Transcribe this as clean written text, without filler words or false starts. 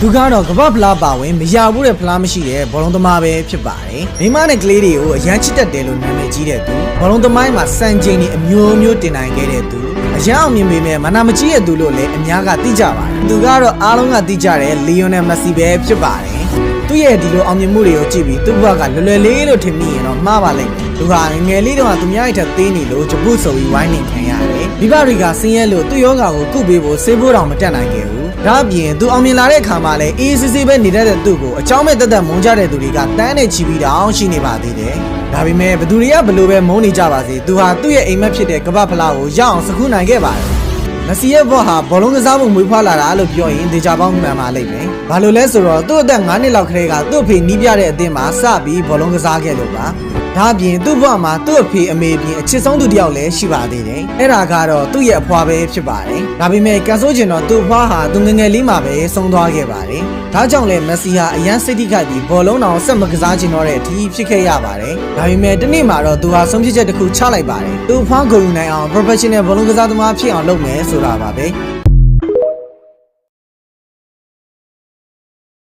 သူကတော့ကမ္ဘာဖလားပါဝင်မရဘူးတဲ့ဖလားမရှိတဲ့ဘောလုံးသမားပဲဖြစ်ပါတယ်မိမနဲ့ကလေးတွေကိုအရန်ချစ်တတ်တယ်လို့နာမည်ကြီးတဲ့သူဘောလုံးသမိုင်းမှာစံချိန်တွေအမျိုးမျိုးတင်နိုင်ခဲ့တဲ့သူအရန်အောင်မြင်ပေမဲ့မနာမကြီးတဲ့သူလို့လည်းအများကသိကြပါတယ်သူကတော့အားလုံးကသိကြတဲ့လီယိုနယ်မက်ဆီပဲဖြစ်ပါတယ်သူရဲ့ဒီလိုအောင်မြင်မှုတွေကိုကြည့်ပြီးသူ့ဘဝကလွယ်လွယ်လေးလို့ထင်မိရင်တော့မှားပါလိမ့်မယ်သူဟာငယ်လေးတုန်းကသူများရဲ့ထက်သေးနေလို့ဂျပုဆိုပြီးဝိုင်းနေခံရတယ်မိဘတွေကဆင်းရဲလို့သူ့ယောဂါကိုကုပေးဖို့ဆေးဖို့တောင်မတက်နိုင်ခဲ့ဘူးဒါအပြင်သူအောင်မြင်လာတဲ့အခါမှာလည်းအေးစစ်စစ်ပဲနေတတ်တဲ့သူ့ကိုအကြောင်းမဲ့တက်တက်မုန်းကြတဲ့သူတွေကတန်းနဲ့ချီပြီးတောင်ရှိနေပါသေးတယ်ဒါပေမဲ့ဘသူတွေကဘလို့ပဲမုန်းနေကြပါစေသူဟာသူ့ရဲ့အိမ်မက်ဖြစ်တဲ့ကမ္ဘာဖလားကိုရအောင်စခုနိုင်ခဲ့ပါတယ်မက်ဆီရဲ့ဘောဟာဘောလုံးကစားဖို့မွေးဖွားလာတာလို့ပြောရင်ဒေချာပေါင်းမှန်ပါလိမ့်မယ်။ဘာလို့လဲဆိုတော့သူ့အသက်9နှစ်လောက်ကလေးကသူ့အဖေနီးပြတဲ့အသင်းမှာစပြီးဘောလုံးကစားခဲ့လို့ပါ။ဒါအပြင်သူ့ဘဝမှာသူ့အဖေအမေပြင်အချစ်ဆုံးသူတစ်ယောက်လည်းရှိပါသေးတယ်။အဲ့ဒါကတော့သူ့ရဲ့အဖွာပဲဖြစ်ပါတယ်။ဒါပေမဲ့ကန်ဆိုးချင်တော့သူ့အဖွာဟာသူငငယ်လေးမှာပဲဆုံးသွားခဲ့ပါတယ်။ဒါကြောင့်လဲမက်ဆီဟာအရန်စိတ်ထိခိုက်ပြီးဘောလုံးတောင်ဆက်မကစားချင်တော့တဲ့အထိဖြစ်ခဲ့ရပါတယ်။ဒါပေမဲ့တနေ့မှာတော့သူဟာဆုံးဖြတ်ချက်တစ်ခုချလိုက်ပါတယ်။သူ့အဖွာဂုဏ်ယူနိုင်အောင် professional ဘောလုံးကစားသမားဖြစ်အောင်လုပ်မယ်ဆိုတာပါပဲ။